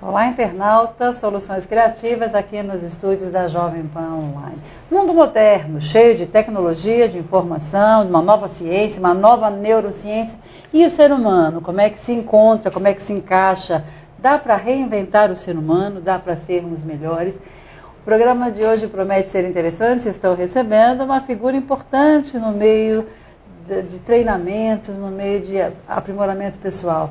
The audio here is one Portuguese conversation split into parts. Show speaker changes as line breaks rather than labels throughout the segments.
Olá, internautas, soluções criativas aqui nos estúdios da Jovem Pan Online. Mundo moderno, cheio de tecnologia, de informação, de uma nova ciência, uma nova neurociência. E o ser humano, como é que se encontra, como é que se encaixa? Dá para reinventar o ser humano, dá para sermos melhores? O programa de hoje promete ser interessante. Estou recebendo uma figura importante no meio de treinamentos, no meio de aprimoramento pessoal.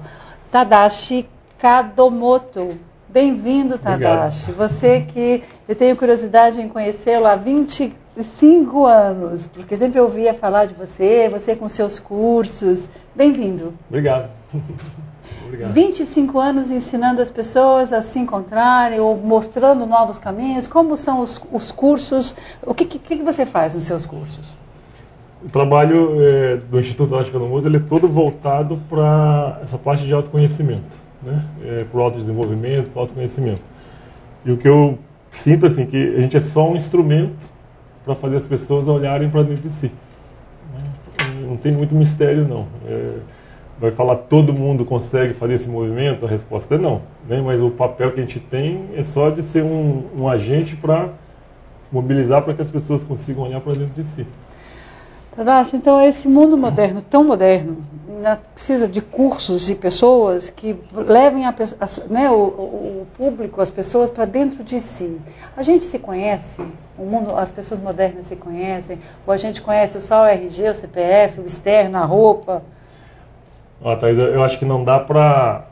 Tadashi Kadomoto. Bem-vindo, Tadashi.
Obrigado.
Você que eu tenho curiosidade em conhecê-lo há 25 anos, porque sempre ouvia falar de você com seus cursos. Bem-vindo.
Obrigado. Obrigado.
25 anos ensinando as pessoas a se encontrarem ou mostrando novos caminhos. Como são os cursos? O que você faz nos seus cursos?
O trabalho do Instituto Tadashi Kadomoto ele é todo voltado para essa parte de autoconhecimento, né? Para o autodesenvolvimento, para o autoconhecimento. E o que eu sinto assim, que a gente é só um instrumento para fazer as pessoas olharem para dentro de si. Não tem muito mistério, não. Vai falar todo mundo consegue fazer esse movimento? A resposta é não, né? Mas o papel que a gente tem é só de ser um agente para mobilizar para que as pessoas consigam olhar para dentro de si.
Tadashi, então esse mundo moderno, tão moderno, precisa de cursos e pessoas que levem o público, as pessoas para dentro de si. A gente se conhece? O mundo, as pessoas modernas se conhecem? Ou a gente conhece só o RG, o CPF, o externo, a roupa?
Thaís, eu acho que não dá para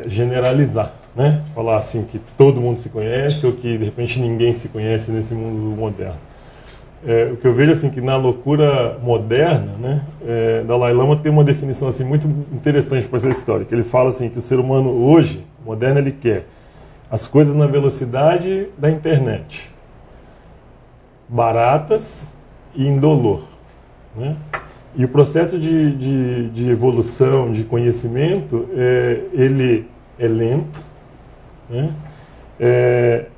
generalizar, né? Falar assim que todo mundo se conhece ou que de repente ninguém se conhece nesse mundo moderno. O que eu vejo assim que na loucura moderna, né, Dalai Lama tem uma definição assim muito interessante para essa história, que ele fala assim que o ser humano hoje, moderno, ele quer as coisas na velocidade da internet, baratas e indolor, né? E o processo de evolução, de conhecimento, ele é lento, né?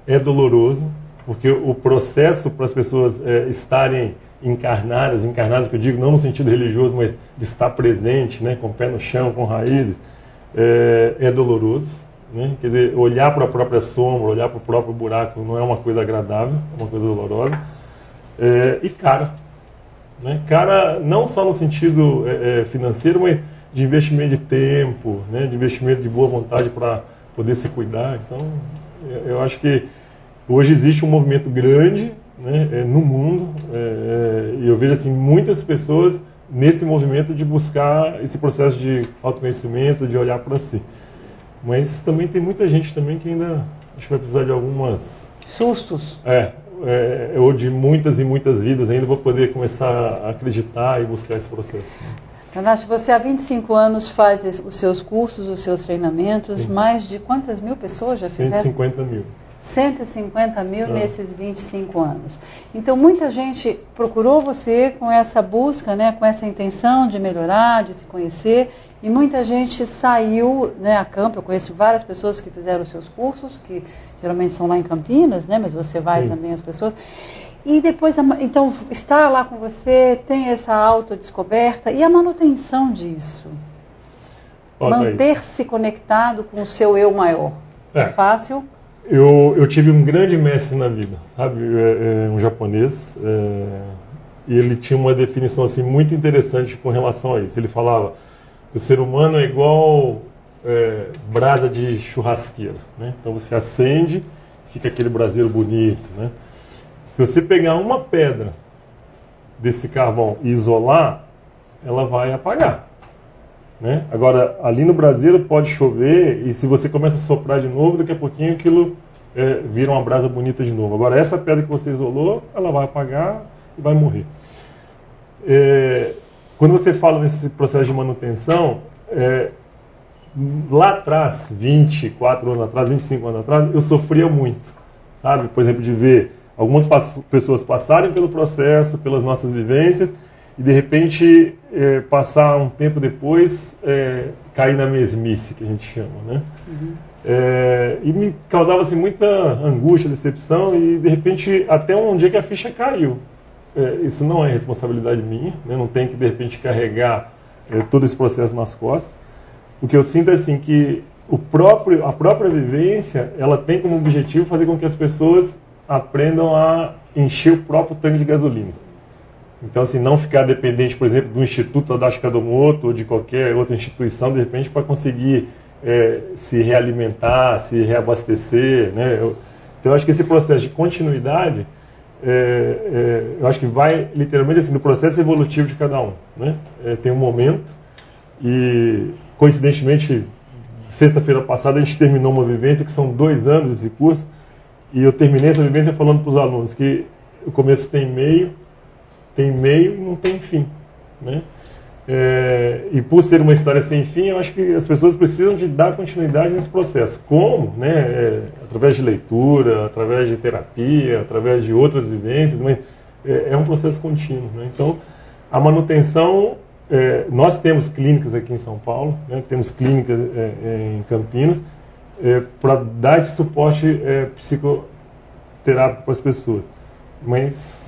É doloroso, porque o processo para as pessoas estarem encarnadas que eu digo não no sentido religioso, mas de estar presente, né, com o pé no chão, com raízes, é doloroso, né? Quer dizer, olhar para a própria sombra, olhar para o próprio buraco não é uma coisa agradável, é uma coisa dolorosa, e cara, né? Cara não só no sentido financeiro, mas de investimento de tempo, né, de investimento de boa vontade para poder se cuidar. Então, eu acho que hoje existe um movimento grande, né, no mundo, e eu vejo assim, muitas pessoas nesse movimento de buscar esse processo de autoconhecimento, de olhar para si. Mas também tem muita gente também que ainda acho que vai precisar de algumas...
sustos.
Ou de muitas e muitas vidas ainda para poder começar a acreditar e buscar esse processo.
Tadashi, você há 25 anos faz os seus cursos, os seus treinamentos. Sim. Mais de quantas mil pessoas já fizeram?
150 mil.
150 mil nesses 25 anos. Então, muita gente procurou você com essa busca, né, com essa intenção de melhorar, de se conhecer, e muita gente saiu, né, a campo. Eu conheço várias pessoas que fizeram os seus cursos, que geralmente são lá em Campinas, né, mas você vai Sim. também as pessoas. E depois, então, está lá com você, tem essa autodescoberta e a manutenção disso. Manter-se conectado com o seu eu maior. É fácil?
Eu tive um grande mestre na vida, sabe? Um japonês, e ele tinha uma definição assim muito interessante com relação a isso. Ele falava que o ser humano é igual brasa de churrasqueira, né? Então você acende, fica aquele braseiro bonito, né? Se você pegar uma pedra desse carvão e isolar, ela vai apagar, né? Agora, ali no braseiro pode chover e se você começa a soprar de novo, daqui a pouquinho aquilo vira uma brasa bonita de novo. Agora, essa pedra que você isolou, ela vai apagar e vai morrer. Quando você fala nesse processo de manutenção, lá atrás, 24 anos atrás, 25 anos atrás, eu sofria muito, sabe? Por exemplo, de ver algumas pessoas passarem pelo processo, pelas nossas vivências, e de repente passar um tempo depois cair na mesmice, que a gente chama, né? Uhum. E me causava assim, muita angústia, decepção, e de repente até um dia que a ficha caiu. Isso não é responsabilidade minha, né? Não tem que de repente carregar todo esse processo nas costas. O que eu sinto é assim, que a própria vivência, ela tem como objetivo fazer com que as pessoas aprendam a encher o próprio tanque de gasolina. Então, assim, não ficar dependente, por exemplo, do Instituto Tadashi Kadomoto ou de qualquer outra instituição, de repente, para conseguir se realalimentar, se reabastecer, né? Então, eu acho que esse processo de continuidade, eu acho que vai, literalmente, assim, do processo evolutivo de cada um, né? Tem um momento e, coincidentemente, sexta-feira passada, a gente terminou uma vivência, que são 2 anos esse curso, e eu terminei essa vivência falando para os alunos que o começo tem meio e não tem fim, né? E por ser uma história sem fim, eu acho que as pessoas precisam de dar continuidade nesse processo. Como? Né? Através de leitura, através de terapia, através de outras vivências, mas é um processo contínuo, né? Então, a manutenção, nós temos clínicas aqui em São Paulo, né? Temos clínicas em Campinas, para dar esse suporte psicoterápico para as pessoas, mas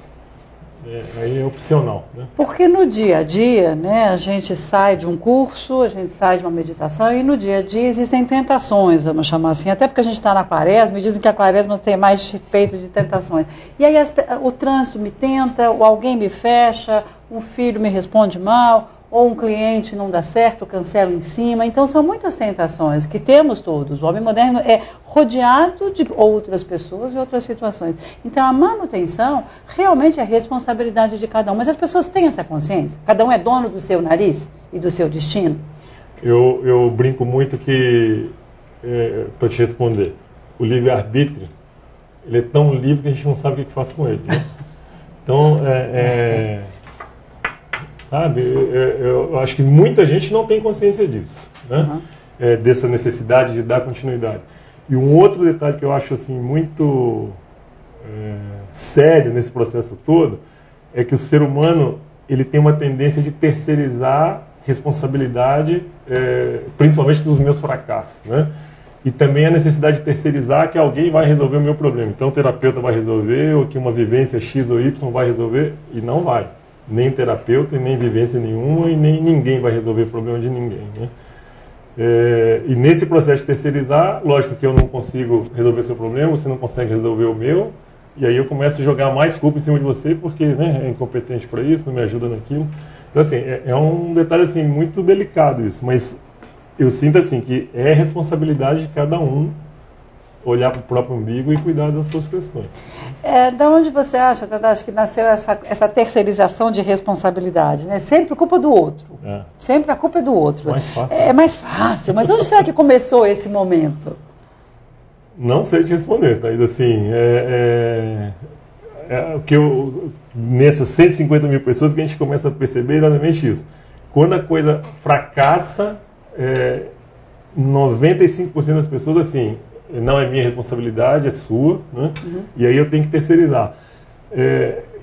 aí é opcional, né?
Porque no dia a dia, né, a gente sai de um curso, a gente sai de uma meditação e no dia a dia existem tentações, vamos chamar assim, até porque a gente está na quaresma, me dizem que a quaresma tem mais feito de tentações. E aí o trânsito me tenta, ou alguém me fecha, um filho me responde mal, ou um cliente não dá certo, cancela em cima. Então são muitas tentações que temos todos. O homem moderno é rodeado de outras pessoas e outras situações. Então a manutenção realmente é responsabilidade de cada um. Mas as pessoas têm essa consciência? Cada um é dono do seu nariz e do seu destino?
Eu brinco muito que, para te responder, o livre-arbítrio, ele é tão livre que a gente não sabe o que faz com ele, né? Então, sabe, eu acho que muita gente não tem consciência disso, né? Dessa necessidade de dar continuidade. E um outro detalhe que eu acho assim muito sério nesse processo todo é que o ser humano ele tem uma tendência de terceirizar responsabilidade, principalmente dos meus fracassos, né? E também a necessidade de terceirizar que alguém vai resolver o meu problema. Então o terapeuta vai resolver, ou que uma vivência X ou Y vai resolver, e não vai. Nem terapeuta, nem vivência nenhuma, e nem ninguém vai resolver o problema de ninguém, né? E nesse processo de terceirizar, lógico que eu não consigo resolver seu problema, você não consegue resolver o meu, e aí eu começo a jogar mais culpa em cima de você, porque, né, é incompetente para isso, não me ajuda naquilo. Então, assim, é um detalhe assim, muito delicado isso, mas eu sinto assim, que é responsabilidade de cada um olhar para o próprio umbigo e cuidar das suas questões.
Da onde você acha, Tadashi, que nasceu essa terceirização de responsabilidade, né? Sempre a culpa do outro. Sempre a culpa é do outro.
Mais fácil.
É mais fácil. Mas onde será que começou esse momento?
Não sei te responder, tá? Assim, o que nessas 150 mil pessoas que a gente começa a perceber exatamente isso. Quando a coisa fracassa, 95% das pessoas, assim, não é minha responsabilidade, é sua, né? E aí eu tenho que terceirizar.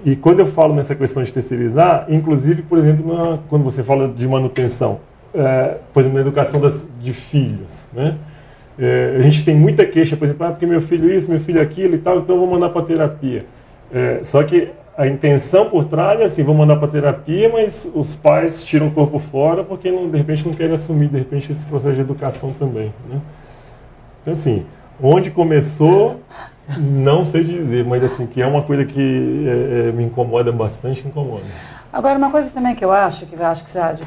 E quando eu falo nessa questão de terceirizar, inclusive, por exemplo, quando você fala de manutenção, por exemplo, na educação de filhos, né? A gente tem muita queixa, por exemplo, porque meu filho isso, meu filho aquilo e tal, então eu vou mandar para terapia. Só que a intenção por trás é assim, vou mandar para terapia, mas os pais tiram o corpo fora porque de repente não querem assumir, de repente, esse processo de educação também, né? Então, assim, onde começou, não sei dizer, mas assim, que é uma coisa que me incomoda bastante, incomoda.
Agora, uma coisa também que eu acho que você há de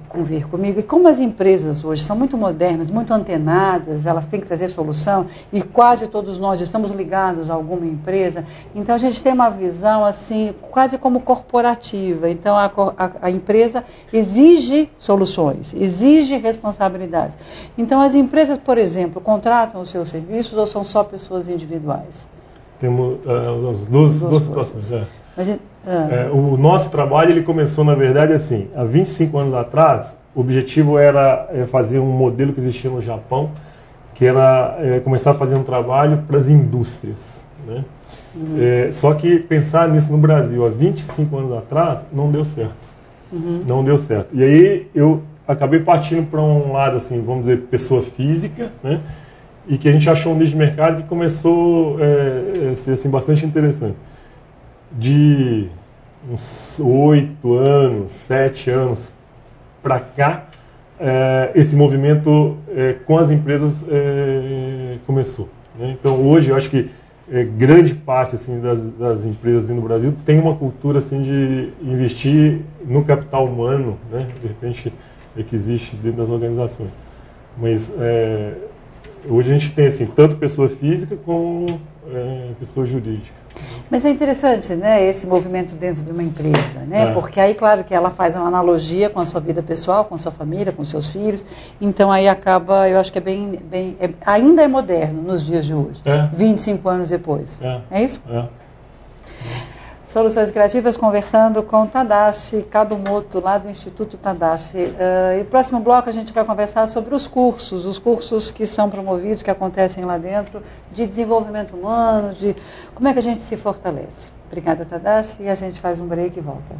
convir comigo, e como as empresas hoje são muito modernas, muito antenadas, elas têm que trazer solução, e quase todos nós estamos ligados a alguma empresa, então a gente tem uma visão assim, quase como corporativa. Então a empresa exige soluções, exige responsabilidades. Então as empresas, por exemplo, contratam os seus serviços ou são só pessoas individuais?
Temos as duas situações. O nosso trabalho ele começou, na verdade, assim, há 25 anos atrás. O objetivo era fazer um modelo que existia no Japão, que era começar a fazer um trabalho para as indústrias, né? Só que pensar nisso no Brasil há 25 anos atrás não deu certo. Não deu certo. E aí eu acabei partindo para um lado, assim, vamos dizer, pessoa física, né? E que a gente achou um nicho de mercado que começou a ser assim, bastante interessante. De uns 8 anos, 7 anos para cá, esse movimento com as empresas começou, né? Então hoje eu acho que grande parte assim, das empresas dentro do Brasil tem uma cultura assim, de investir no capital humano, né? De repente que existe dentro das organizações. Mas hoje a gente tem assim, tanto pessoa física como pessoa jurídica.
Mas é interessante, né, esse movimento dentro de uma empresa, né? Porque aí, claro que ela faz uma analogia com a sua vida pessoal, com a sua família, com seus filhos. Então aí acaba, eu acho que ainda é moderno nos dias de hoje, 25 anos depois. É isso? Soluções Criativas, conversando com Tadashi Kadomoto, lá do Instituto Tadashi. E no próximo bloco a gente vai conversar sobre os cursos que são promovidos, que acontecem lá dentro, de desenvolvimento humano, de como é que a gente se fortalece. Obrigada, Tadashi, e a gente faz um break e volta.